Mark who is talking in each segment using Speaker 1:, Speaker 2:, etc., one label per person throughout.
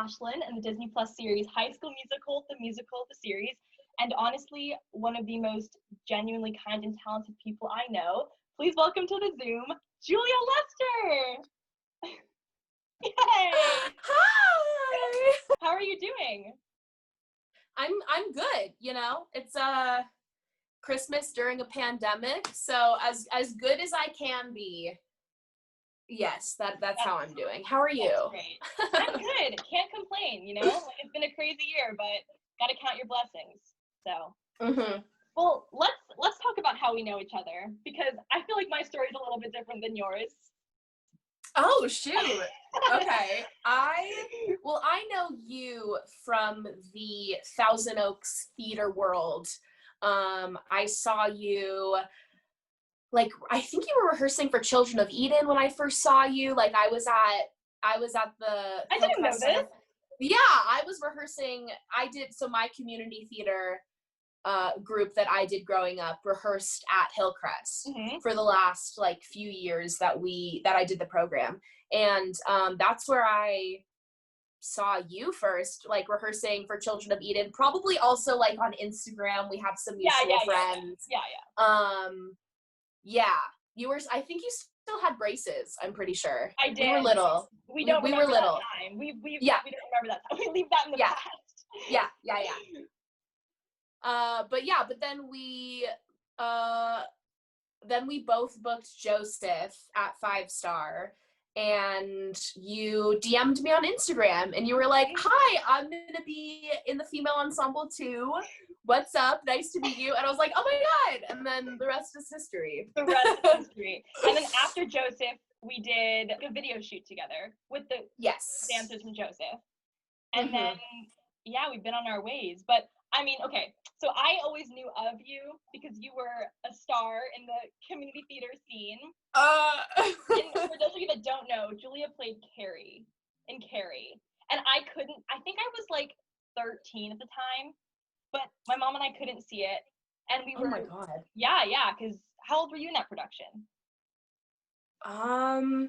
Speaker 1: Ashlyn in the Disney Plus series High School Musical, the musical, the series, and honestly, one of the most genuinely kind and talented people I know. Please welcome to the Zoom, Julia Lester! Yay!
Speaker 2: Hi!
Speaker 1: How are you doing?
Speaker 2: I'm good, you know? It's Christmas during a pandemic, so as good as I can be. Yes, that's how I'm doing. How are you?
Speaker 1: That's great. I'm good. Can't complain, you know? Like, it's been a crazy year, but gotta count your blessings. So, Well, let's talk about how we know each other, because I feel like my story is a little bit different than yours.
Speaker 2: Oh, shoot. Okay. I know you from the Thousand Oaks theater world. I saw you, like, I think you were rehearsing for Children of Eden when I first saw you. Like, I was at the
Speaker 1: I didn't know this.
Speaker 2: Yeah, I was rehearsing. So my community theater group that I did growing up rehearsed at Hillcrest for the last like few years that I did the program. And that's where I saw you first, like rehearsing for Children of Eden, probably also like on Instagram. We have some mutual friends. Yeah. I think you still had braces, I'm pretty sure.
Speaker 1: I did.
Speaker 2: We were little.
Speaker 1: We don't
Speaker 2: we
Speaker 1: remember
Speaker 2: were little.
Speaker 1: that time. We don't remember that time. We leave that in the past.
Speaker 2: Yeah. But then we both booked Joseph at 5 Star, and you DM'd me on Instagram and you were like, "Hi, I'm gonna be in the female ensemble too. What's up? Nice to meet you." And I was like, "Oh my God." And then the rest is history.
Speaker 1: The rest is history. And then after Joseph, we did a video shoot together with the dancers from Joseph. And then, we've been on our ways. But I mean, okay, so I always knew of you because you were a star in the community theater scene. And for those of you that don't know, Julia played Carrie in Carrie. And I think I was like 13 at the time, but my mom and I couldn't see it. And we were,
Speaker 2: oh my God.
Speaker 1: Yeah, because how old were you in that production?
Speaker 2: I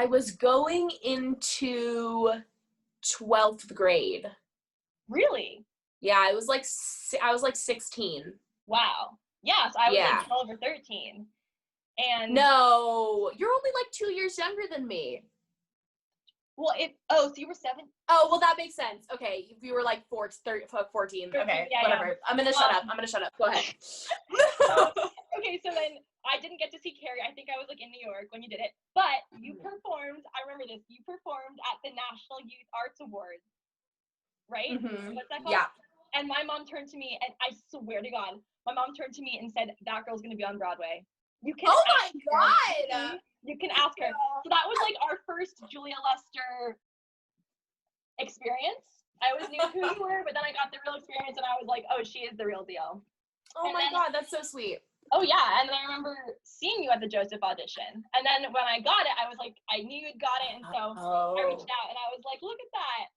Speaker 2: was going into 12th grade.
Speaker 1: Really?
Speaker 2: Yeah, I was like 16.
Speaker 1: Wow. Yes, I was like 12 or 13. And
Speaker 2: no, you're only like 2 years younger than me.
Speaker 1: Well, so you were 7?
Speaker 2: Oh, well, that makes sense. Okay, if you were like 14. Okay, whatever. Yeah. I'm gonna shut up. Go ahead.
Speaker 1: Okay, so then I didn't get to see Carrie. I think I was like in New York when you did it. But you performed, I remember this, you performed at the National Youth Arts Awards, right? What's that called?
Speaker 2: Yeah.
Speaker 1: And my mom turned to me, and I swear to God, my mom turned to me and said, "That girl's gonna be on Broadway. You can
Speaker 2: Oh my God!
Speaker 1: You can ask her." So that was like our first Julia Lester experience. I always knew who you were, but then I got the real experience and I was like, "Oh, she is the real deal."
Speaker 2: Oh my God, that's so sweet.
Speaker 1: Oh yeah, and then I remember seeing you at the Joseph audition. And then when I got it, I was like, I knew you'd got it, and so I reached out and I was like, "Look at that."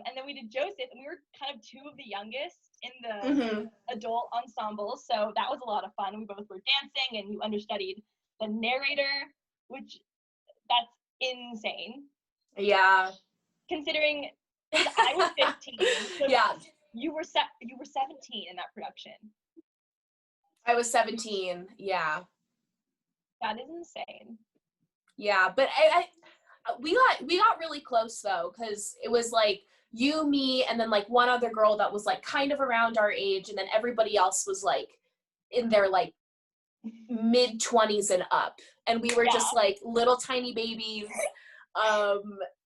Speaker 1: And then we did Joseph, and we were kind of two of the youngest in the adult ensemble, so that was a lot of fun. We both were dancing, and you understudied the narrator, which that's insane.
Speaker 2: Yeah.
Speaker 1: Considering I was 15. So
Speaker 2: yeah.
Speaker 1: You were 17 in that production.
Speaker 2: I was 17. Yeah.
Speaker 1: That is insane.
Speaker 2: Yeah, but we got really close though, because it was like you, me, and then like one other girl that was like kind of around our age, and then everybody else was like in their like mid-20s and up, and we were just like little tiny babies.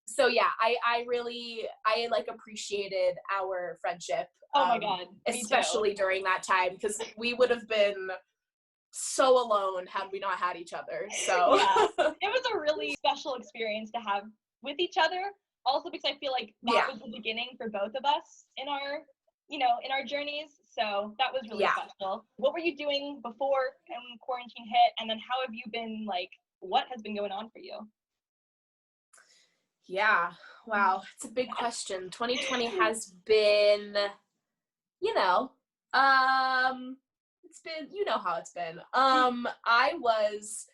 Speaker 2: So yeah, I really like appreciated our friendship.
Speaker 1: Oh my God,
Speaker 2: especially during that time, because we would have been so alone had we not had each other. So
Speaker 1: it was a really special experience to have with each other. Also because I feel like that was the beginning for both of us in our, in our journeys. So that was really special. What were you doing before quarantine hit? And then how have you been, like, what has been going on for you?
Speaker 2: Yeah. Wow. It's a big question. 2020 has been, it's been, how it's been. I was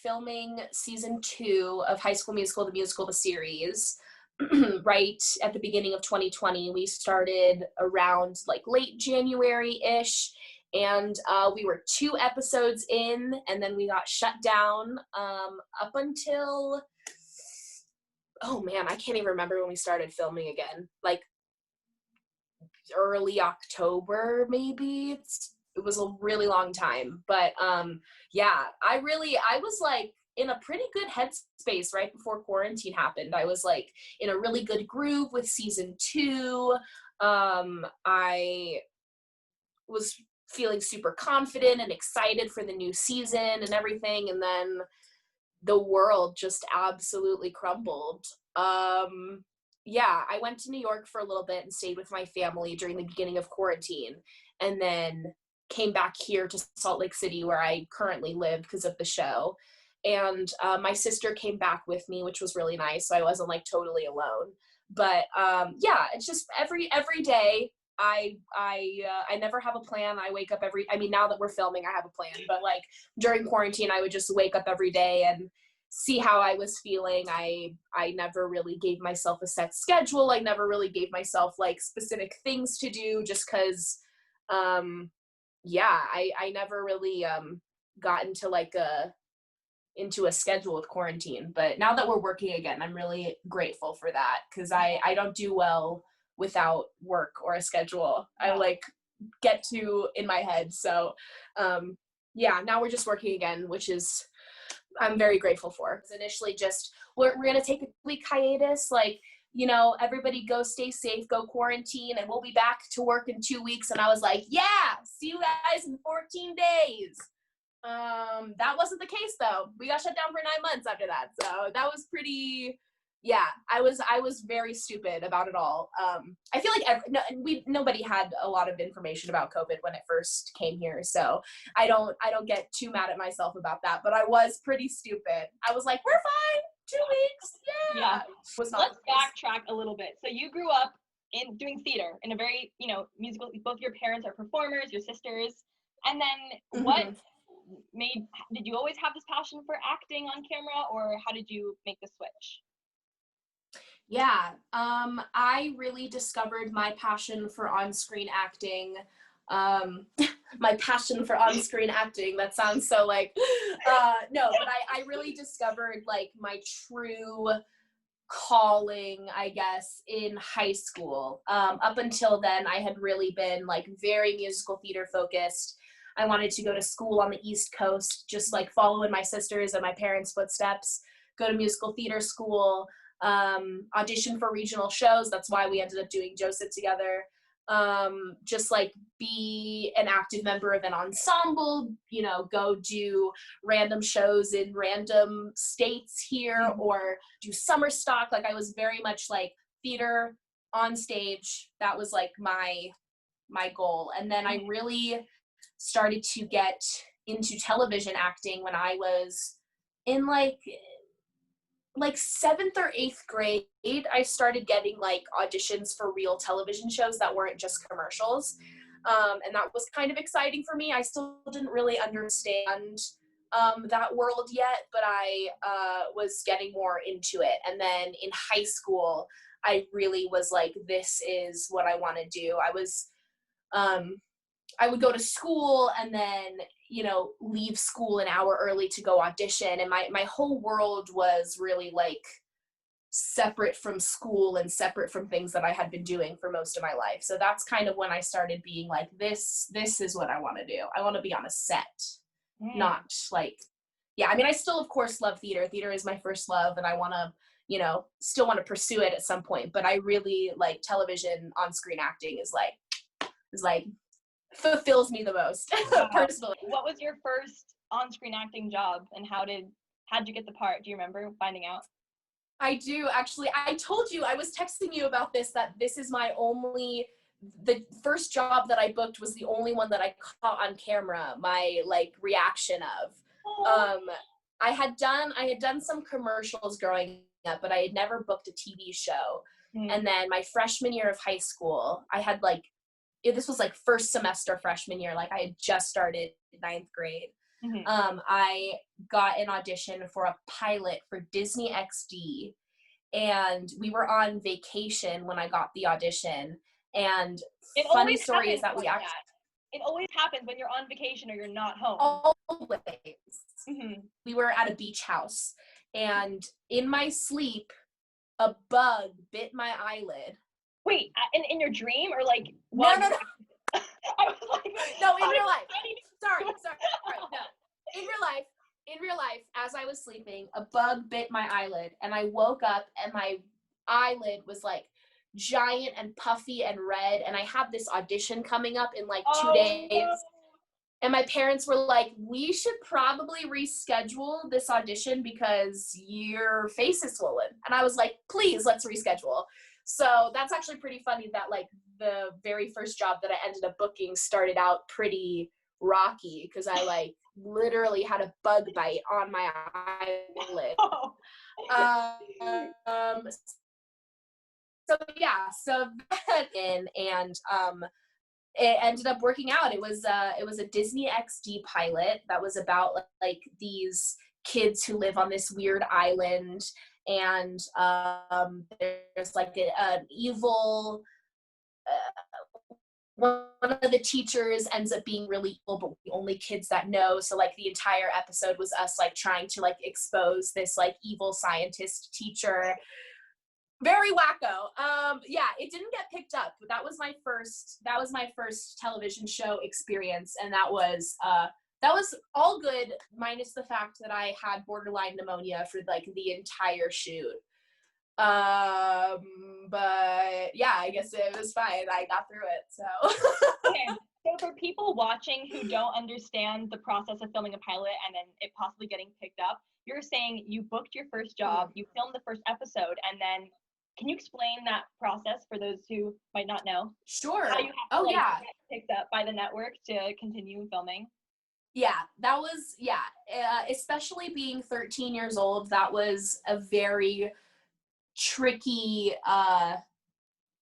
Speaker 2: filming season 2 of High School Musical, the musical, the series right at the beginning of 2020. We started around like late January-ish, and we were 2 episodes in, and then we got shut down up until, oh man, I can't even remember when we started filming again. Like early October, maybe. It was a really long time, but yeah, I was like in a pretty good headspace right before quarantine happened. I was like in a really good groove with season 2. I was feeling super confident and excited for the new season and everything, and then the world just absolutely crumbled. Yeah, I went to New York for a little bit and stayed with my family during the beginning of quarantine, and then came back here to Salt Lake City, where I currently live because of the show. And my sister came back with me, which was really nice, so I wasn't like totally alone. But yeah, it's just every day I never have a plan. I wake up now that we're filming, I have a plan, but like during quarantine, I would just wake up every day and see how I was feeling. I never really gave myself a set schedule. I never really gave myself like specific things to do, just because yeah, I never really got into like into a schedule with quarantine. But now that we're working again, I'm really grateful for that, because I don't do well without work or a schedule. I like get to in my head. So yeah, now we're just working again, which is I'm very grateful for. Initially just we're gonna take a week hiatus, like, you know, everybody go stay safe, go quarantine, and we'll be back to work in 2 weeks. And I was like, yeah, see you guys in 14 days. That wasn't the case though. We got shut down for 9 months after that. So that was pretty, yeah, I was very stupid about it all. I feel like nobody had a lot of information about COVID when it first came here. So I don't get too mad at myself about that, but I was pretty stupid. I was like, we're fine. 2 weeks. Yeah.
Speaker 1: Let's backtrack a little bit. So you grew up in doing theater in a very, you know, musical, both your parents are performers, your sisters. And then what did you always have this passion for acting on camera, or how did you make the switch?
Speaker 2: Yeah, I really discovered my passion for on-screen acting. My passion for on-screen acting, that sounds so like, no, but I really discovered like my true calling, I guess, in high school. Up until then, I had really been like very musical theater focused. I wanted to go to school on the East Coast, just like follow in my sisters and my parents' footsteps, go to musical theater school, audition for regional shows. That's why we ended up doing Joseph together. Just like be an active member of an ensemble, you know, go do random shows in random states here, or do summer stock. Like I was very much like theater on stage. That was like my goal. And then I really started to get into television acting when I was in like 7th or 8th grade. I started getting like auditions for real television shows that weren't just commercials. And that was kind of exciting for me. I still didn't really understand that world yet, but I was getting more into it. And then in high school, I really was like, this is what I want to do. I would go to school and then, you know, leave school an hour early to go audition. And my whole world was really like separate from school and separate from things that I had been doing for most of my life. So that's kind of when I started being like, this is what I want to do. I want to be on a set, not like, yeah, I mean, I still, of course, love theater. Theater is my first love, and I want to, you know, still want to pursue it at some point. But I really like television on-screen acting is like fulfills me the most personally.
Speaker 1: What was your first on-screen acting job, and how'd you get the part? Do you remember finding out?
Speaker 2: I do, actually. I told you, I was texting you about this, that this is the first job that I booked was the only one that I caught on camera, my like reaction of. I had done some commercials growing up, but I had never booked a TV show. And then my freshman year of high school, I had like, this was like first semester freshman year, like I had just started 9th grade. I got an audition for a pilot for Disney XD, and we were on vacation when I got the audition. And
Speaker 1: it
Speaker 2: funny story is that
Speaker 1: it always happens when you're on vacation or you're not home.
Speaker 2: Always. We were at a beach house, and in my sleep, a bug bit my eyelid.
Speaker 1: Wait, in your dream or like?
Speaker 2: No. I
Speaker 1: was like,
Speaker 2: no, in real life. Sorry. No, in real life, as I was sleeping, a bug bit my eyelid, and I woke up, and my eyelid was like giant and puffy and red, and I had this audition coming up in like 2 days. No. And my parents were like, we should probably reschedule this audition because your face is swollen. And I was like, please, let's reschedule. So that's actually pretty funny that like the very first job that I ended up booking started out pretty rocky because I like literally had a bug bite on my eyelid. So that and it ended up working out. It was a Disney XD pilot that was about like these kids who live on this weird island, and there's like an evil one of the teachers ends up being really evil, but the only kids that know. So like the entire episode was us like trying to like expose this like evil scientist teacher. Very wacko. It didn't get picked up, but that was my first television show experience, and that was all good, minus the fact that I had borderline pneumonia for like the entire shoot. But yeah, I guess it was fine. I got through it. So.
Speaker 1: Okay. So for people watching who don't understand the process of filming a pilot and then it possibly getting picked up, you're saying you booked your first job, you filmed the first episode, and then can you explain that process for those who might not know?
Speaker 2: Sure.
Speaker 1: How you have to get picked up by the network to continue filming?
Speaker 2: Yeah, that was, especially being 13 years old, that was a very tricky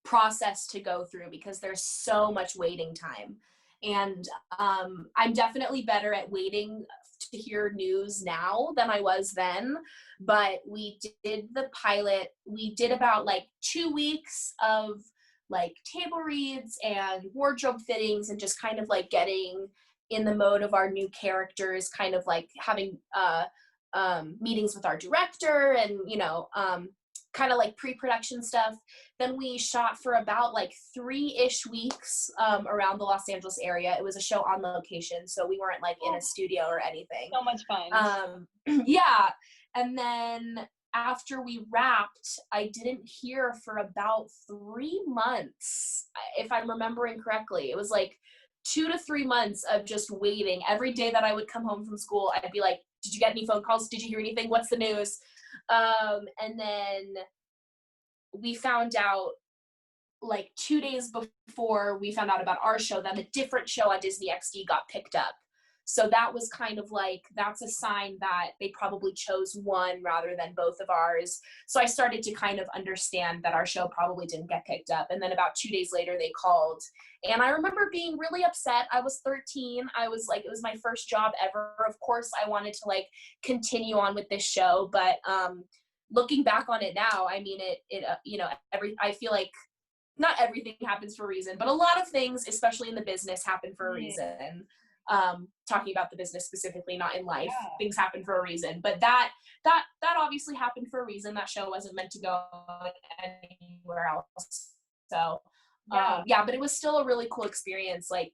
Speaker 2: process to go through because there's so much waiting time. And I'm definitely better at waiting to hear news now than I was then, but we did the pilot. We did about like 2 weeks of like table reads and wardrobe fittings and just kind of like getting in the mode of our new characters, kind of like having meetings with our director and, kind of like pre-production stuff. Then we shot for about like 3-ish weeks around the Los Angeles area. It was a show on location, so we weren't like in a studio or anything.
Speaker 1: So much fun.
Speaker 2: Yeah. And then after we wrapped, I didn't hear for about 3 months, if I'm remembering correctly. It was like 2 to 3 months of just waiting. Every day that I would come home from school, I'd be like, did you get any phone calls? Did you hear anything? What's the news? And then we found out like 2 days before we found out about our show that a different show on Disney XD got picked up. So that was kind of like, that's a sign that they probably chose one rather than both of ours. So I started to kind of understand that our show probably didn't get picked up. And then about 2 days later, they called. And I remember being really upset. I was 13. I was like, it was my first job ever. Of course, I wanted to like continue on with this show. But looking back on it now, I mean, I feel like not everything happens for a reason, but a lot of things, especially in the business, happen for a reason. Talking about the business specifically, not in life, things happen for a reason, but that obviously happened for a reason. That show wasn't meant to go anywhere else. So, but it was still a really cool experience. Like,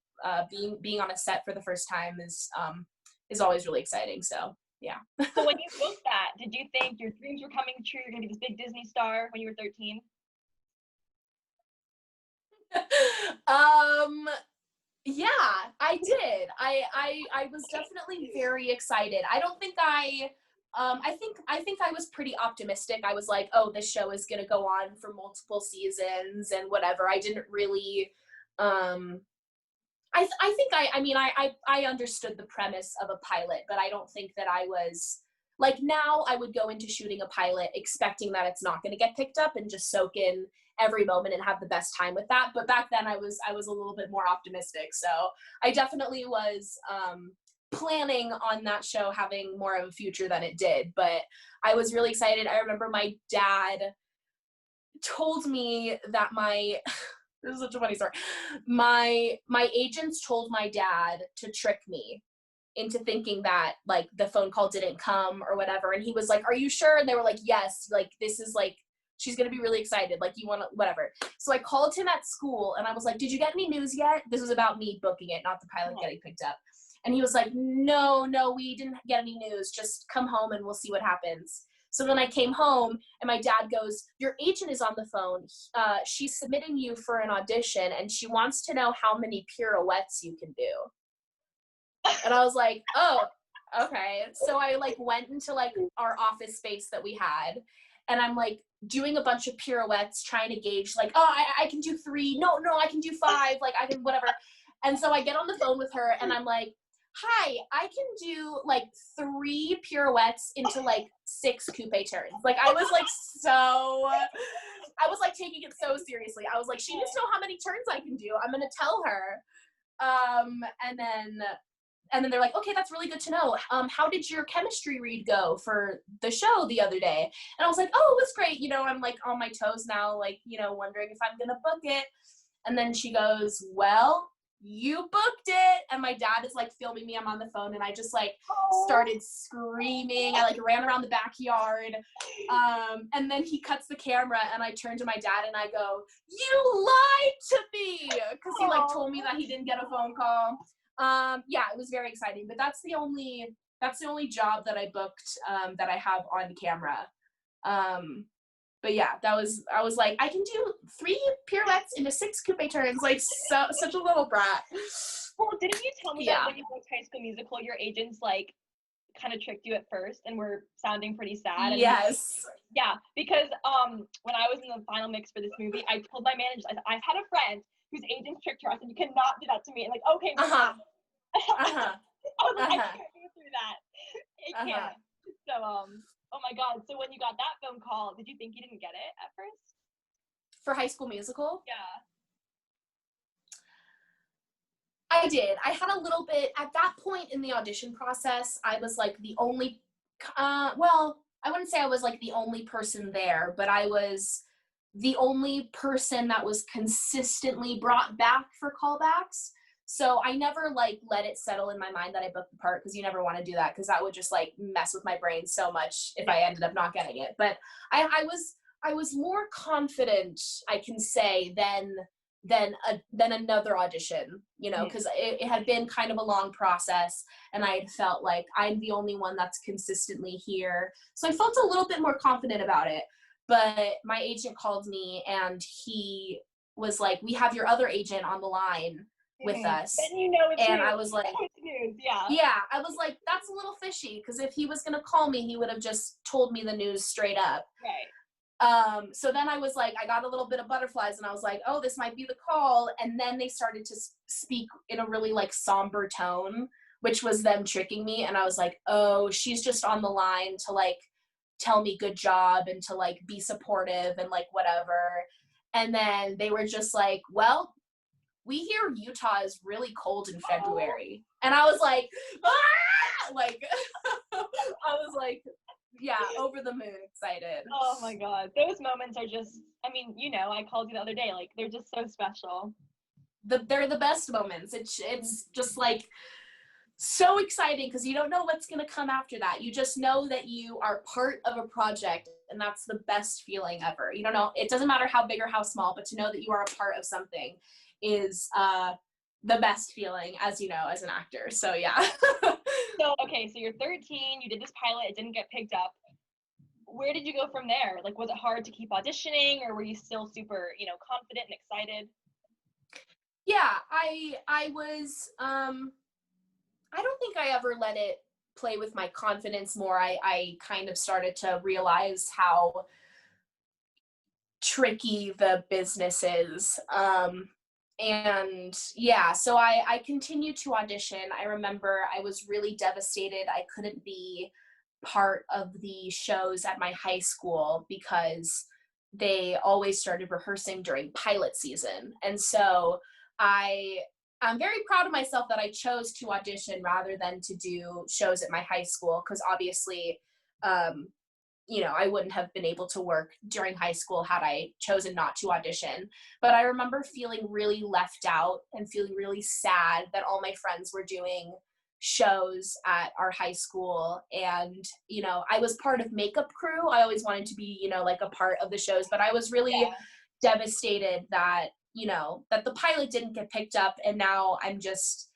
Speaker 2: being on a set for the first time is always really exciting. So, yeah.
Speaker 1: So when you booked that, did you think your dreams were coming true? You're gonna be this big Disney star when you were 13?
Speaker 2: Yeah, I did. I was definitely very excited. I don't think I think I was pretty optimistic. I was like, oh, this show is gonna go on for multiple seasons and whatever. I didn't really I understood the premise of a pilot, but I don't think that I was like, now I would go into shooting a pilot expecting that it's not gonna get picked up and just soak in every moment and have the best time with that. But back then I was a little bit more optimistic. So I definitely was planning on that show having more of a future than it did. But I was really excited. I remember my dad told me that this is such a funny story. My agents told my dad to trick me into thinking that like the phone call didn't come or whatever. And he was like, "Are you sure?" And they were like, "Yes, like this is like, she's gonna be really excited. Like you want to, whatever." So I called him at school and I was like, "Did you get any news yet?" This was about me booking it, not the pilot getting picked up. And he was like, no, we didn't get any news. Just come home and we'll see what happens. So then I came home and my dad goes, "Your agent is on the phone. She's submitting you for an audition and she wants to know how many pirouettes you can do." And I was like, "Oh, okay." So I like went into like our office space that we had and I'm like doing a bunch of pirouettes trying to gauge like, "Oh, I can do 3. No, I can do 5. Like I can whatever." And so I get on the phone with her and I'm like, "Hi, I can do like 3 pirouettes into like 6 coupe turns." Like I was like taking it so seriously. I was like, she needs to know how many turns I can do. I'm gonna tell her. And then they're like, "Okay, that's really good to know. How did your chemistry read go for the show the other day?" And I was like, "Oh, it was great." I'm like on my toes now, like, wondering if I'm gonna book it. And then she goes, "Well, you booked it." And my dad is like filming me. I'm on the phone and I just like started screaming. I like ran around the backyard. And then he cuts the camera and I turn to my dad and I go, "You lied to me." Because he like told me that he didn't get a phone call. Yeah, it was very exciting, but that's the only job that I booked that I have on camera. But yeah, I was like, I can do 3 pirouettes into 6 coupe turns, like such a little brat.
Speaker 1: Well, didn't you tell me that when you booked High School Musical, your agents like kind of tricked you at first and were sounding pretty sad? And
Speaker 2: yes.
Speaker 1: Yeah, because when I was in the final mix for this movie, I told my manager, I've had a friend whose agent tricked her. I said, "You cannot do that to me." And like, "Okay, I was like, I can't go through that. I can't." So, oh my God. So when you got that phone call, did you think you didn't get it at first?
Speaker 2: For High School Musical?
Speaker 1: Yeah.
Speaker 2: I did. I had a little bit, at that point in the audition process, I was like the only, well, I wouldn't say I was like the only person there, but I was the only person that was consistently brought back for callbacks. So I never like let it settle in my mind that I booked the part, because you never want to do that, because that would just like mess with my brain so much if I ended up not getting it. But I was more confident, I can say, than another audition, because it had been kind of a long process and I had felt like I'm the only one that's consistently here. So I felt a little bit more confident about it. But my agent called me and he was like, "We have your other agent on the line with us."
Speaker 1: Then it's
Speaker 2: and
Speaker 1: news.
Speaker 2: I was like, yeah, I was like, that's a little fishy, because if he was going to call me, he would have just told me the news straight up.
Speaker 1: Right.
Speaker 2: So then I was like, I got a little bit of butterflies and I was like, oh, this might be the call. And then they started to speak in a really like somber tone, which was them tricking me. And I was like, oh, she's just on the line to like tell me good job and to like be supportive and like whatever. And then they were just like, "Well, we hear Utah is really cold in February." And I was like, ah! Like, I was like, yeah, over the moon excited.
Speaker 1: Oh my God. Those moments are just, I mean, I called you the other day, like they're just so special.
Speaker 2: They're the best moments. It's just like so exciting, because you don't know what's going to come after that. You just know that you are part of a project, and that's the best feeling ever. You don't know, it doesn't matter how big or how small, but to know that you are a part of something is the best feeling, as you know, as an actor. So yeah.
Speaker 1: So you're 13, you did this pilot, it didn't get picked up. Where did you go from there? Like, was it hard to keep auditioning, or were you still super, confident and excited?
Speaker 2: Yeah, I was, I don't think I ever let it play with my confidence more. I kind of started to realize how tricky the business is. And yeah, so I continued to audition. I remember I was really devastated I couldn't be part of the shows at my high school, because they always started rehearsing during pilot season. And so I'm very proud of myself that I chose to audition rather than to do shows at my high school, because obviously you know, I wouldn't have been able to work during high school had I chosen not to audition. But I remember feeling really left out and feeling really sad that all my friends were doing shows at our high school. And, you know, I was part of makeup crew. I always wanted to be, you know, like a part of the shows, but I was really devastated that, you know, that the pilot didn't get picked up. And now I'm just,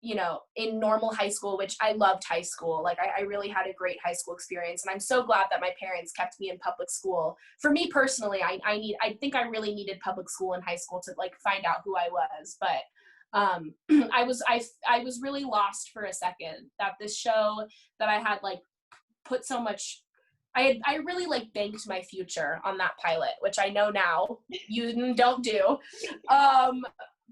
Speaker 2: you know, in normal high school, which I loved high school. Like I really had a great high school experience. And I'm so glad that my parents kept me in public school. For me personally, I think I really needed public school in high school to like find out who I was. But I was really lost for a second that this show that I had like put so much, I really like banked my future on that pilot, which I know now you don't do.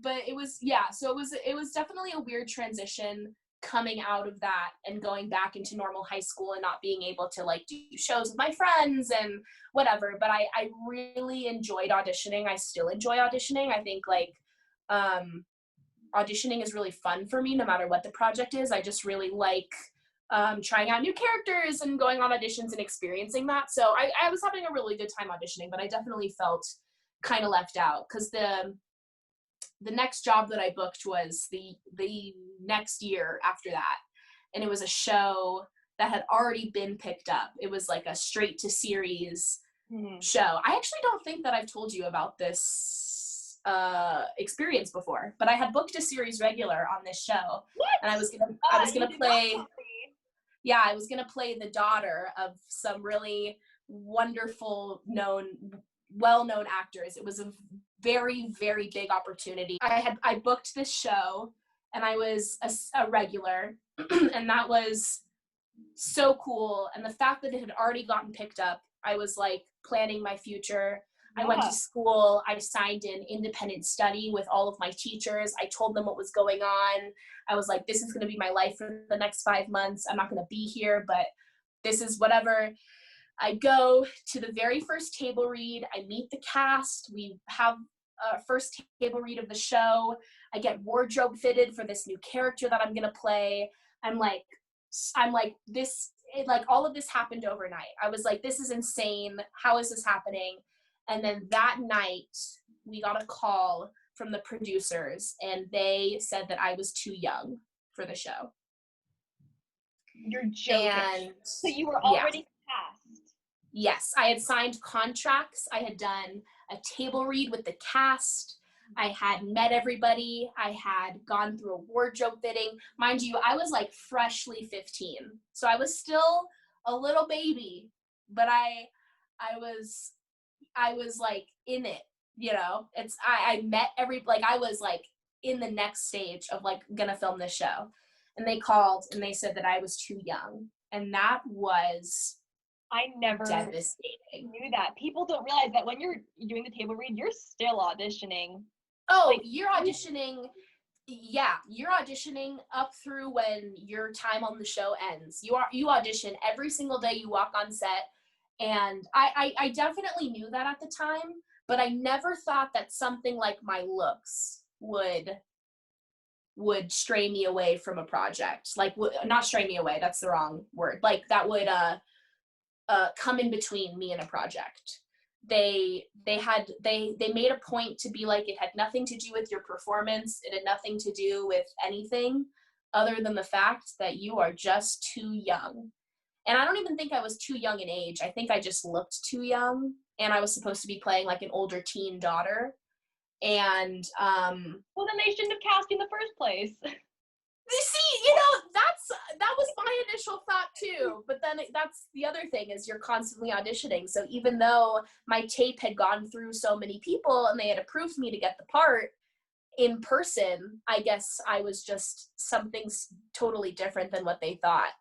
Speaker 2: But it was, yeah, so it was definitely a weird transition coming out of that and going back into normal high school and not being able to like do shows with my friends and whatever. But I really enjoyed auditioning. I still enjoy auditioning. I think like auditioning is really fun for me no matter what the project is. I just really like trying out new characters and going on auditions and experiencing that. So I was having a really good time auditioning, but I definitely felt kind of left out because the next job that I booked was the next year after that. And it was a show that had already been picked up. It was like a straight to series show. I actually don't think that I've told you about this experience before, but I had booked a series regular on this show.
Speaker 1: What?
Speaker 2: And I was gonna play, yeah, I was gonna play the daughter of some really wonderful well-known actors. It was a very, very big opportunity. I booked this show and I was a regular and that was so cool. And the fact that it had already gotten picked up, I was like planning my future. I went to school. I signed in independent study with all of my teachers. I told them what was going on. I was like, this is going to be my life for the next 5 months. I'm not going to be here, but this is whatever. I go to the very first table read. I meet the cast. We have a first table read of the show. I get wardrobe fitted for this new character that I'm going to play. I'm like, this, like all of this happened overnight. I was like, this is insane. How is this happening? And then that night we got a call from the producers and they said that I was too young for the show.
Speaker 1: You're joking.
Speaker 2: And
Speaker 1: so you were already cast?
Speaker 2: Yes, I had signed contracts. I had done a table read with the cast. I had met everybody. I had gone through a wardrobe fitting. Mind you, I was like freshly 15. So I was still a little baby, but I was like in it, you know. I met I was like in the next stage of like gonna film this show. And they called and they said that I was too young. And that was devastating.
Speaker 1: Knew that. People don't realize that when you're doing the table read, you're still auditioning.
Speaker 2: Oh, like, you're auditioning. Yeah, you're auditioning up through when your time on the show ends. You audition every single day you walk on set. And I definitely knew that at the time, but I never thought that something like my looks would stray me away from a project. Like, not stray me away, that's the wrong word. Like, that would come in between me and a project. They made a point to be like, it had nothing to do with your performance. It had nothing to do with anything other than the fact that you are just too young. And I don't even think I was too young in age. I think I just looked too young. And I was supposed to be playing like an older teen daughter. And
Speaker 1: well, then they shouldn't have cast you in the first place.
Speaker 2: You see, you know, that was my initial thought too. But then that's the other thing, is you're constantly auditioning. So even though my tape had gone through so many people and they had approved me to get the part in person, I guess I was just something totally different than what they thought.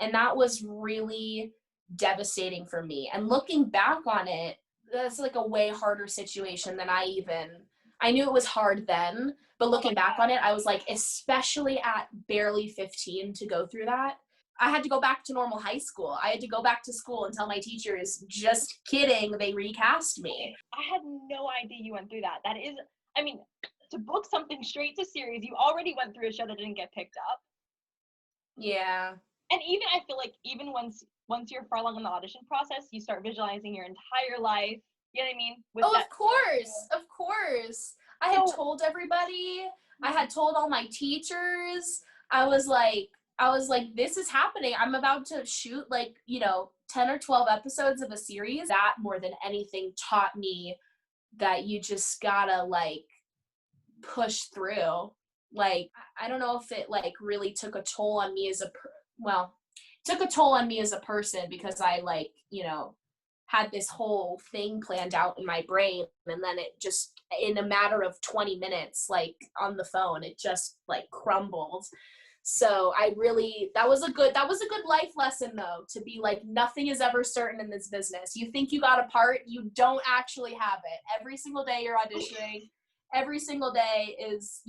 Speaker 2: And that was really devastating for me. And looking back on it, that's like a way harder situation than I knew it was hard then, but looking back on it, I was like, especially at barely 15 to go through that. I had to go back to normal high school. I had to go back to school and tell my teachers, just kidding, they recast me.
Speaker 1: I had no idea you went through that. That is, I mean, to book something straight to series, you already went through a show that didn't get picked up.
Speaker 2: Yeah.
Speaker 1: And even, I feel like, even once once you're far along in the audition process, you start visualizing your entire life. You know what I mean?
Speaker 2: Of course. I had told everybody. I had told all my teachers. I was like, this is happening. I'm about to shoot 10 or 12 episodes of a series. That more than anything taught me that you just gotta push through. I don't know if it really took a toll on me as took a toll on me as a person, because I had this whole thing planned out in my brain, and then it just, in a matter of 20 minutes, on the phone, it just crumbled. So that was a good life lesson, though, to be nothing is ever certain in this business. You think you got a part, you don't actually have it. Every single day you're auditioning, every single day is,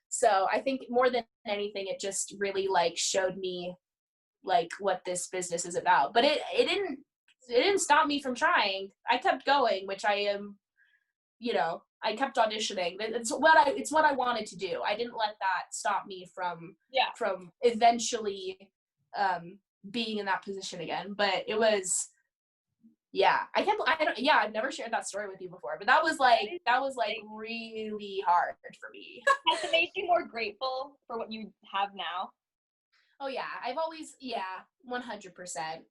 Speaker 2: so I think more than anything, it just really showed me what this business is about. But it didn't stop me from trying. I kept going, which I am, I kept auditioning. It's what I wanted to do. I didn't let that stop me from eventually being in that position again. But it was, I've never shared that story with you before, but that was really hard for me.
Speaker 1: Has it made you more grateful for what you have now?
Speaker 2: Oh yeah, I've always, 100%.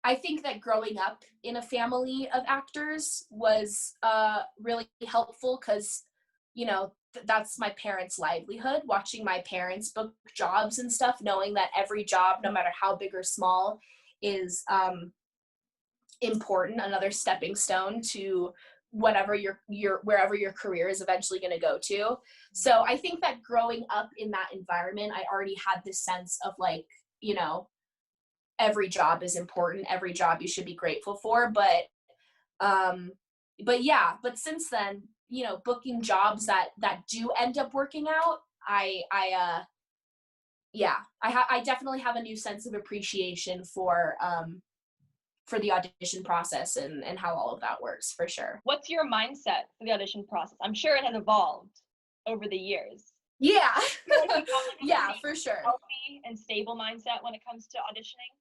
Speaker 2: I think that growing up in a family of actors was really helpful, because, that's my parents' livelihood, watching my parents book jobs and stuff, knowing that every job, no matter how big or small, is important, another stepping stone to whatever wherever your career is eventually going to go to. So I think that growing up in that environment, I already had this sense of every job is important, every job you should be grateful for. But since then, booking jobs that do end up working out, I definitely have a new sense of appreciation for the audition process and how all of that works, for sure.
Speaker 1: What's your mindset for the audition process? I'm sure it has evolved over the years.
Speaker 2: Yeah. Yeah, for sure.
Speaker 1: Healthy and stable mindset when it comes to auditioning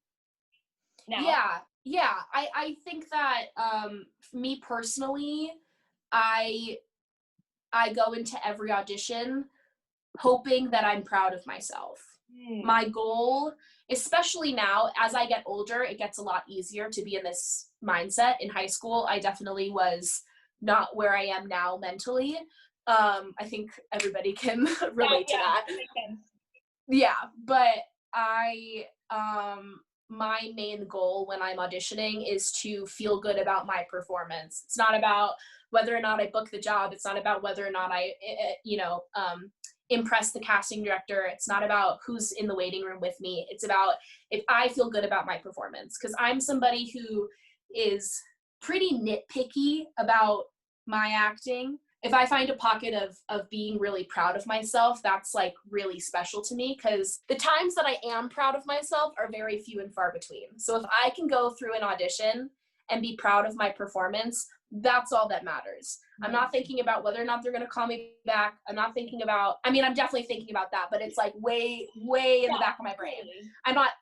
Speaker 1: now?
Speaker 2: Yeah. I think that me personally, I go into every audition hoping that I'm proud of myself. My goal, especially now as I get older, it gets a lot easier to be in this mindset. In high school, I definitely was not where I am now mentally. I think everybody can relate to that.
Speaker 1: That makes sense.
Speaker 2: Yeah, but my main goal when I'm auditioning is to feel good about my performance. It's not about whether or not I book the job. It's not about whether or not I, impress the casting director. It's not about who's in the waiting room with me. It's about if I feel good about my performance, because I'm somebody who is pretty nitpicky about my acting. If I find a pocket of being really proud of myself, that's really special to me, because the times that I am proud of myself are very few and far between. So if I can go through an audition and be proud of my performance, that's all that matters. I'm not thinking about whether or not they're going to call me back. I'm definitely thinking about that, but it's way in the back of my brain. I'm not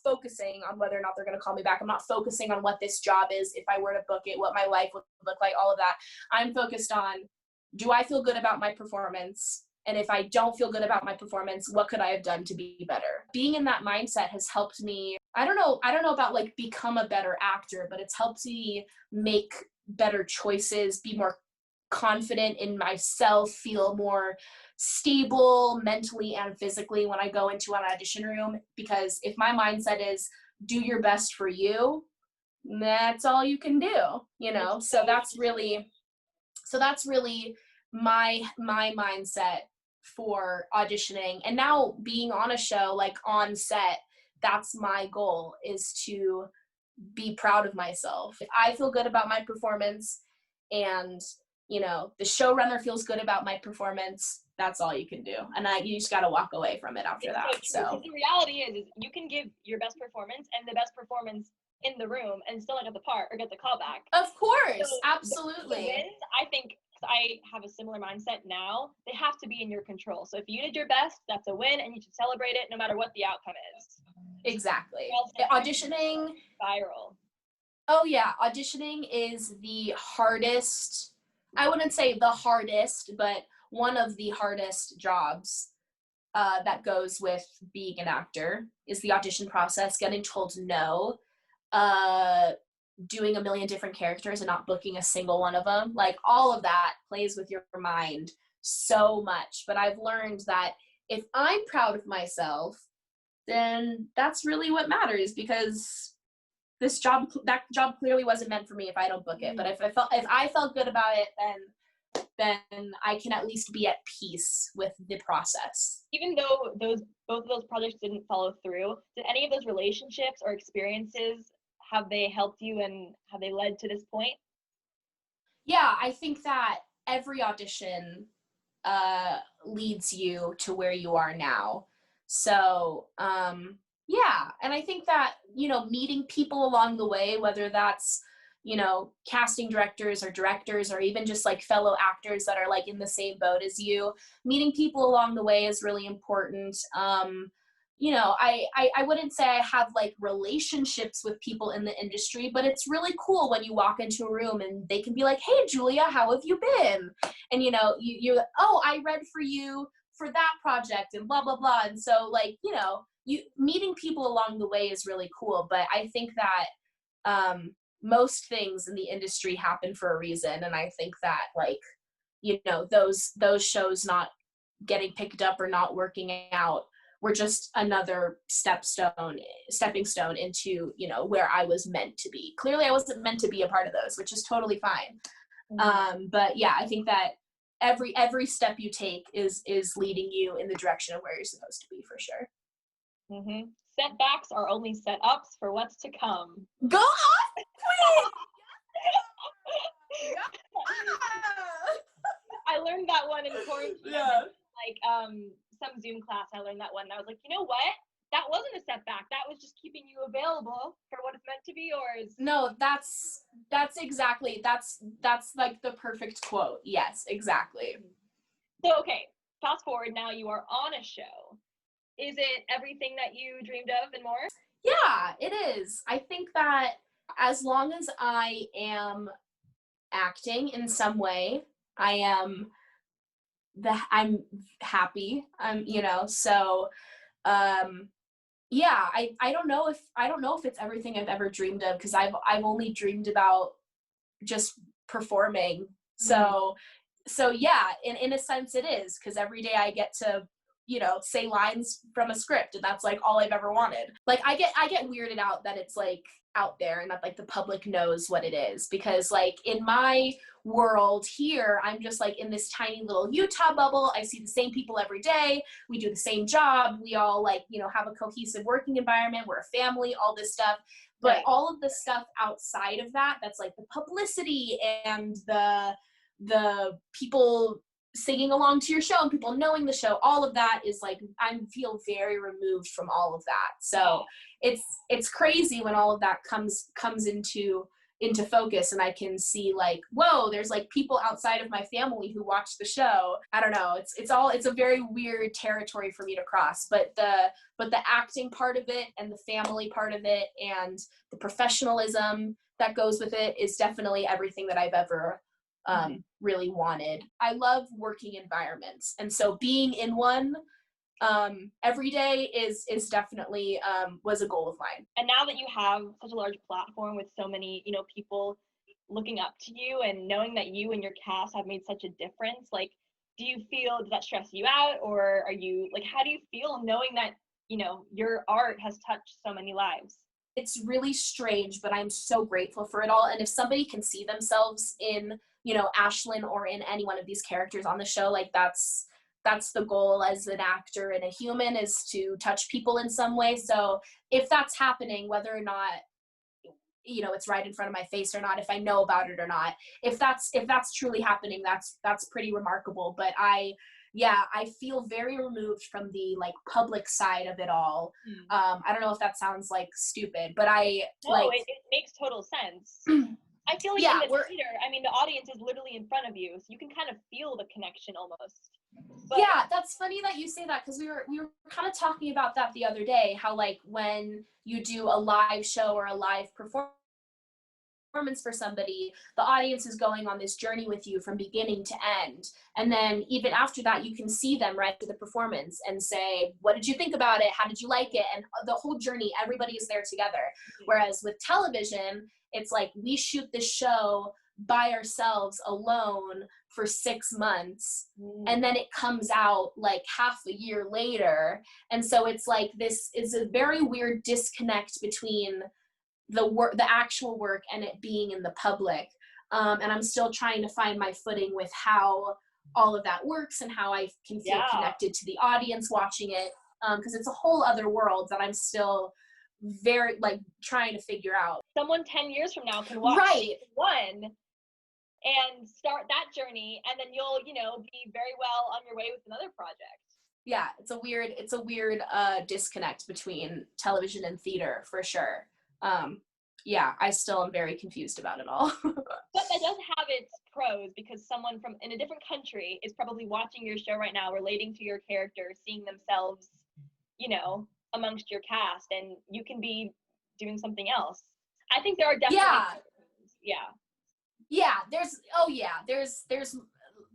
Speaker 2: focusing on whether or not they're going to call me back. I'm not focusing on what this job is, if I were to book it, what my life would look like, all of that. I'm focused on, do I feel good about my performance? And if I don't feel good about my performance, what could I have done to be better? Being in that mindset has helped me, I don't know about become a better actor, but it's helped me make better choices, be more confident in myself, feel more stable mentally and physically when I go into an audition room. Because if my mindset is do your best for you, that's all you can do, So that's really my mindset for auditioning. And now being on a show, on set, that's my goal, is to be proud of myself. If I feel good about my performance and, the showrunner feels good about my performance, that's all you can do. And you just got to walk away from it after that. So
Speaker 1: the reality is you can give your best performance and the best performance in the room and still not get the part or get the call back.
Speaker 2: Of course, so absolutely.
Speaker 1: The wins, I think, I have a similar mindset now. They have to be in your control. So if you did your best, that's a win, and you should celebrate it no matter what the outcome is.
Speaker 2: Exactly. Auditioning.
Speaker 1: Viral.
Speaker 2: Oh yeah, auditioning is the hardest, I wouldn't say the hardest, but one of the hardest jobs that goes with being an actor is the audition process, getting told no, doing a million different characters and not booking a single one of them. Like, all of that plays with your mind so much. But I've learned that if I'm proud of myself, then that's really what matters, because that job clearly wasn't meant for me if I don't book it. But if I felt good about it, then I can at least be at peace with the process.
Speaker 1: Even though both of those projects didn't follow through, did any of those relationships or experiences, have they helped you and have they led to this point?
Speaker 2: Yeah, I think that every audition leads you to where you are now. So yeah, and I think that, meeting people along the way, whether that's, casting directors or even just like fellow actors that are like in the same boat as you, meeting people along the way is really important. I wouldn't say I have like relationships with people in the industry, but it's really cool when you walk into a room and they can be like, "Hey, Julia, how have you been?" And you're like, "Oh, I read for you for that project," and blah blah blah. And so, like, you meeting people along the way is really cool. But I think that most things in the industry happen for a reason, and I think that, like, those shows not getting picked up or not working out were just another stepping stone into, where I was meant to be. Clearly I wasn't meant to be a part of those, which is totally fine. But yeah, I think that every step you take is leading you in the direction of where you're supposed to be, for sure.
Speaker 1: Mm-hmm. Setbacks are only set-ups for what's to come.
Speaker 2: Go on, please!
Speaker 1: I learned that one in quarantine.
Speaker 2: Yeah.
Speaker 1: Like some Zoom class, I learned that one, and I was like, you know what? That wasn't a setback. That was just keeping you available for what it's meant to be yours.
Speaker 2: No, that's exactly, that's like the perfect quote. Yes, exactly.
Speaker 1: So, okay, fast forward, now you are on a show. Is it everything that you dreamed of and more?
Speaker 2: Yeah, it is. I think that as long as I am acting in some way, I'm happy. So yeah, I don't know if it's everything I've ever dreamed of, because I've only dreamed about just performing. So yeah, in a sense it is, because every day I get to say lines from a script, and that's like all I've ever wanted. Like, I get weirded out that it's like out there and that like the public knows what it is, because like in my world here, I'm just like in this tiny little Utah bubble. I see the same people every day. We do the same job. We all like, have a cohesive working environment. We're a family, all this stuff. But right. All of the stuff outside of that, that's like the publicity and the people singing along to your show and people knowing the show, all of that is like, I feel very removed from all of that. So it's crazy when all of that comes into focus, and I can see like, whoa, there's like people outside of my family who watch the show. I don't know. It's a very weird territory for me to cross, but the acting part of it and the family part of it and the professionalism that goes with it is definitely everything that I've ever really wanted. I love working environments, and so being in one every day is definitely was a goal of mine.
Speaker 1: And now that you have such a large platform with so many people looking up to you and knowing that you and your cast have made such a difference, like, does that stress you out, or are you like, how do you feel knowing that your art has touched so many lives?
Speaker 2: It's really strange, but I'm so grateful for it all. And if somebody can see themselves in Ashlyn or in any one of these characters on the show, like that's the goal as an actor and a human, is to touch people in some way. So if that's happening, whether or not it's right in front of my face or not, if I know about it or not, if that's truly happening, that's pretty remarkable. But I feel very removed from the like public side of it all. I don't know if that sounds like stupid, but it
Speaker 1: makes total sense. I feel like in the theater, I mean, the audience is literally in front of you, so you can kind of feel the connection almost. But
Speaker 2: yeah, that's funny that you say that, because we were kind of talking about that the other day, how like when you do a live show or a live performance for somebody, the audience is going on this journey with you from beginning to end, and then even after that you can see them right to the performance and say, what did you think about it, how did you like it, and the whole journey, everybody is there together. Whereas with television, it's like we shoot this show by ourselves alone for 6 months, and then it comes out like half a year later, and so it's like this is a very weird disconnect between the actual work and it being in the public, and I'm still trying to find my footing with how all of that works and how I can feel connected to the audience watching it, because it's a whole other world that I'm still very like trying to figure out.
Speaker 1: Someone 10 years from now can watch one and start that journey, and then you'll, you know, be very well on your way with another project.
Speaker 2: Yeah, it's a weird disconnect between television and theater for sure. Yeah, I still am very confused about it all.
Speaker 1: But that does have its pros, because someone from in a different country is probably watching your show right now, relating to your character, seeing themselves, you know, amongst your cast, and you can be doing something else. I think there are definitely
Speaker 2: there's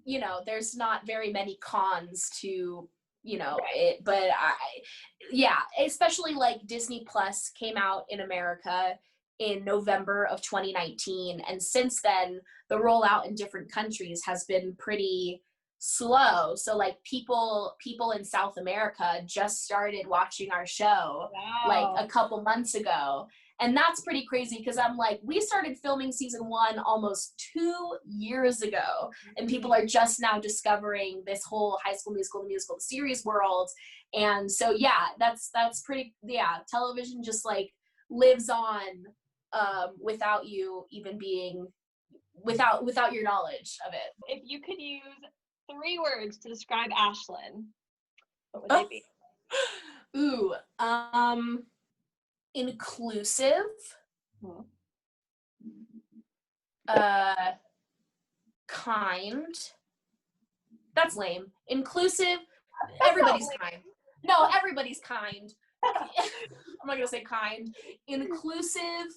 Speaker 2: you know, there's not very many cons to, you know, it, but especially like Disney Plus came out in America in November of 2019, and since then the rollout in different countries has been pretty slow. So like people in South America just started watching our show like a couple months ago, and that's pretty crazy, because I'm like, we started filming season 1 almost 2 years ago, and people are just now discovering this whole High School Musical, the musical, the series world. And so that's pretty, television just like lives on without you even being, without your knowledge of it.
Speaker 1: If you could use 3 words to describe Ashlyn, what would they be?
Speaker 2: Ooh, inclusive, kind. That's lame. Inclusive, everybody's kind. No, everybody's kind. I'm not gonna say kind. Inclusive,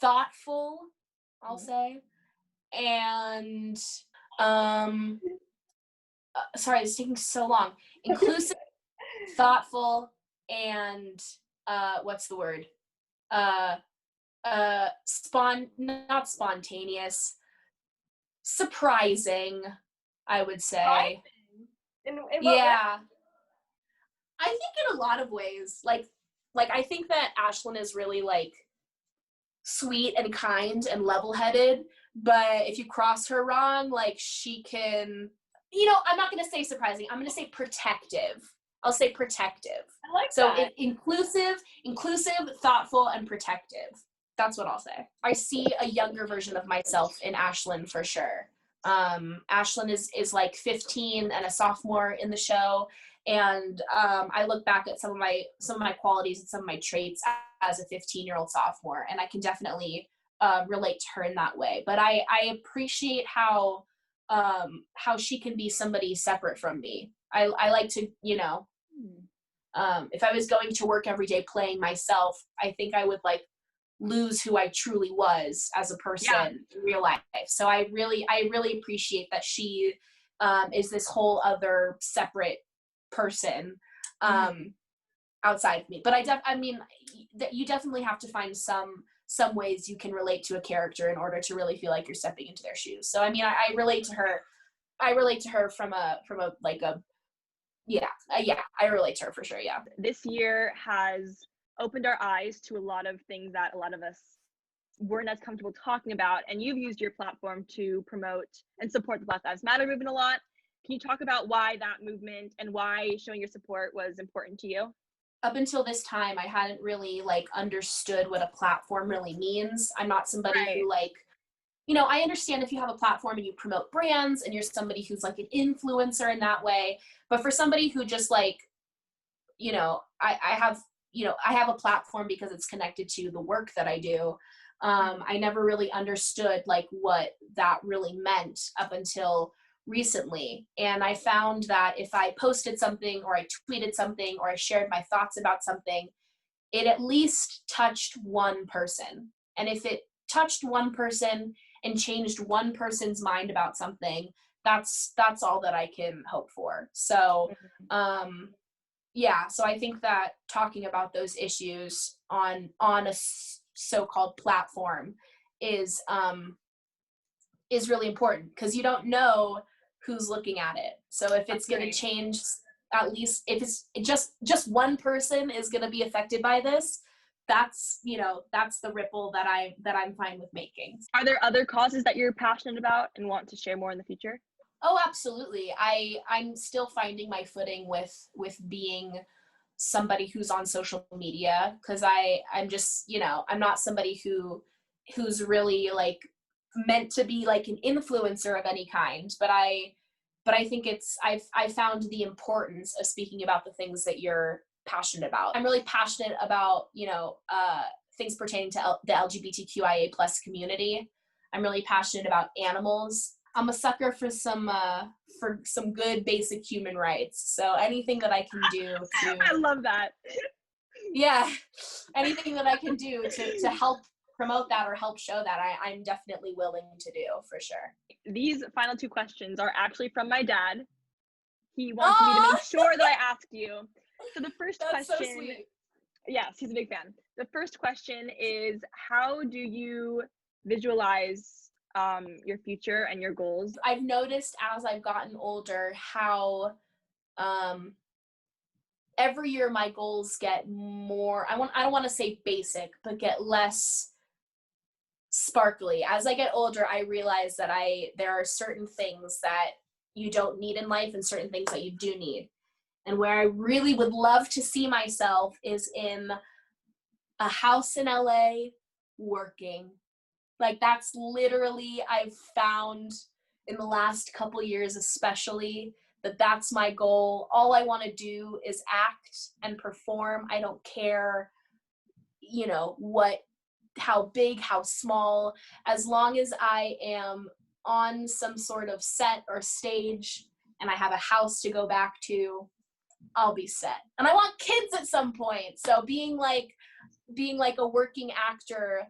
Speaker 2: thoughtful, I'll say, and sorry, it's taking so long. Inclusive, thoughtful, and what's the word? Not spontaneous, surprising, I would say.
Speaker 1: In what
Speaker 2: way? I think in a lot of ways, like I think that Ashlyn is really like sweet and kind and level-headed, but if you cross her wrong, like she can, you know, I'm not going to say surprising, I'm going to say protective. I'll say protective.
Speaker 1: I like that.
Speaker 2: Inclusive, thoughtful, and protective. That's what I'll say. I see a younger version of myself in Ashlyn for sure. Ashlyn is like 15 and a sophomore in the show, and I look back at some of my qualities and some of my traits as a 15-year-old sophomore, and I can definitely relate to her in that way. But I appreciate how she can be somebody separate from me. I like to, you know, if I was going to work every day playing myself, I think I would like lose who I truly was as a person in real life. So I really appreciate that she is this whole other separate person outside of me. But I mean, you definitely have to find some ways you can relate to a character in order to really feel like you're stepping into their shoes. So I mean, I relate to her. I relate to her from a like a I relate to her for sure. Yeah.
Speaker 1: This year has opened our eyes to a lot of things that a lot of us weren't as comfortable talking about, and you've used your platform to promote and support the Black Lives Matter movement a lot. Can you talk about why that movement and why showing your support was important to you?
Speaker 2: Up until this time, I hadn't really like understood what a platform really means. I'm not somebody who like, you know, I understand if you have a platform and you promote brands and you're somebody who's like an influencer in that way, but for somebody who just like, you know, I have a platform because it's connected to the work that I do. I never really understood like what that really meant up until recently. And I found that if I posted something or I tweeted something or I shared my thoughts about something, it at least touched one person. And if it touched one person and changed one person's mind about something, that's all that I can hope for. So yeah, so I think that talking about those issues on a so-called platform is really important, because you don't know who's looking at it. So if it's going to change, at least if it's just one person is going to be affected by this, that's, you know, that's the ripple that I'm fine with making.
Speaker 1: Are there other causes that you're passionate about and want to share more in the future?
Speaker 2: Oh, absolutely. I'm still finding my footing with being somebody who's on social media, because I'm just, you know, I'm not somebody who's really like meant to be like an influencer of any kind, but I think I've found the importance of speaking about the things that you're passionate about. I'm really passionate about, you know, things pertaining to the LGBTQIA+ community. I'm really passionate about animals. I'm a sucker for some good basic human rights. So anything that I can do to
Speaker 1: I love that.
Speaker 2: Yeah, anything that I can do to help promote that or help show that, I'm definitely willing to do, for sure.
Speaker 1: These final two questions are actually from my dad. He wants me to make sure that I ask you. So the first
Speaker 2: That's
Speaker 1: question,
Speaker 2: so sweet.
Speaker 1: Yes, he's a big fan. The first question is, how do you visualize your future and your goals?
Speaker 2: I've noticed as I've gotten older how every year my goals get more, I don't want to say basic, but get less sparkly. As I get older, I realize that there are certain things that you don't need in life and certain things that you do need. And where I really would love to see myself is in a house in LA working. Like, that's literally, I've found in the last couple years especially, that's my goal. All I want to do is act and perform. I don't care, you know, how big, how small, as long as I am on some sort of set or stage and I have a house to go back to, I'll be set. And I want kids at some point. So being like a working actor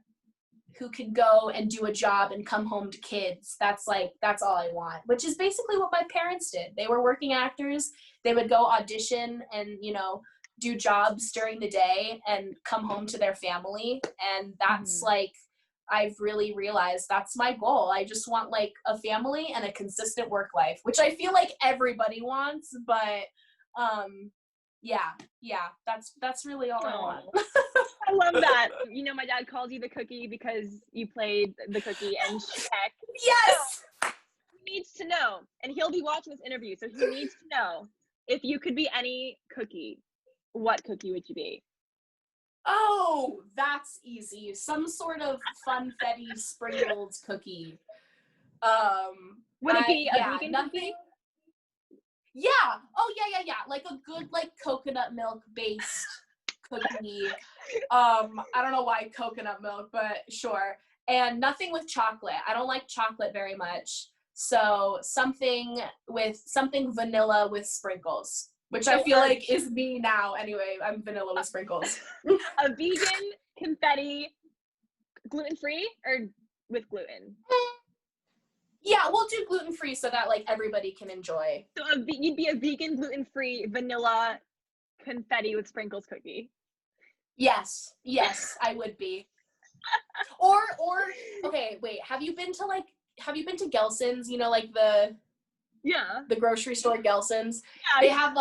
Speaker 2: who can go and do a job and come home to kids, that's all I want, which is basically what my parents did. They were working actors. They would go audition and, you know, do jobs during the day and come home to their family. And that's like, I've really realized that's my goal. I just want like a family and a consistent work life, which I feel like everybody wants, but yeah, that's really all I want.
Speaker 1: I love that. You know, my dad calls you the cookie because you played the cookie and Shrek.
Speaker 2: Yes!
Speaker 1: So he needs to know, and he'll be watching this interview, so he needs to know, if you could be any cookie, what cookie would you be?
Speaker 2: Oh, that's easy. Some sort of funfetti sprinkled cookie.
Speaker 1: Would it be a vegan
Speaker 2: nothing?
Speaker 1: cookie?
Speaker 2: Yeah. Oh, yeah. Like a good, like, coconut milk based cookie. I don't know why coconut milk, but sure. And nothing with chocolate. I don't like chocolate very much. So something vanilla with sprinkles, which I feel like is me now. Anyway, I'm vanilla with sprinkles.
Speaker 1: A vegan confetti, gluten-free or with gluten?
Speaker 2: Yeah, we'll do gluten-free so that like everybody can enjoy.
Speaker 1: So you'd be a vegan, gluten-free, vanilla confetti with sprinkles cookie.
Speaker 2: Yes, I would be. Or okay, wait, have you been to Gelson's, you know, like the grocery store Gelson's? Yeah, they have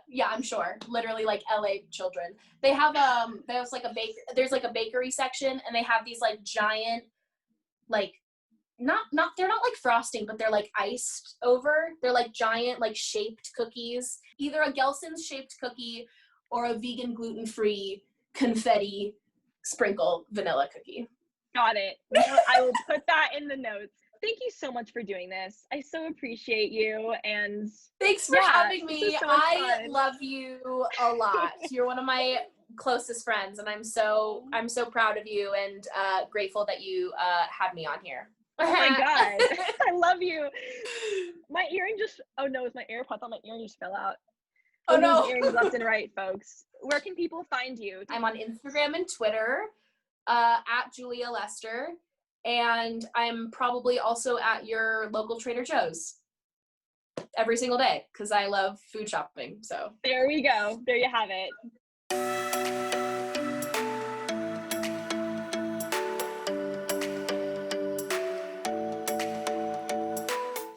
Speaker 2: yeah, I'm sure, literally like LA children. They have there's like a bakery section, and they have these like giant, like they're not like frosting, but they're like iced over. They're like giant, like shaped cookies. Either a Gelson's shaped cookie or a vegan gluten-free confetti sprinkle vanilla cookie.
Speaker 1: Got it. I will put that in the notes. Thank you so much for doing this. I so appreciate you, and
Speaker 2: thanks for having me. I love you a lot. You're one of my closest friends, and I'm so proud of you and grateful that you had me on here.
Speaker 1: Oh my God. I love you. My earring just, oh no, it's my AirPod. I thought my earring just fell out.
Speaker 2: Oh no.
Speaker 1: Earrings left and right, folks. Where can people find you?
Speaker 2: I'm on Instagram and Twitter at Julia Lester, and I'm probably also at your local Trader Joe's every single day because I love food shopping. So
Speaker 1: there we go. There you have it.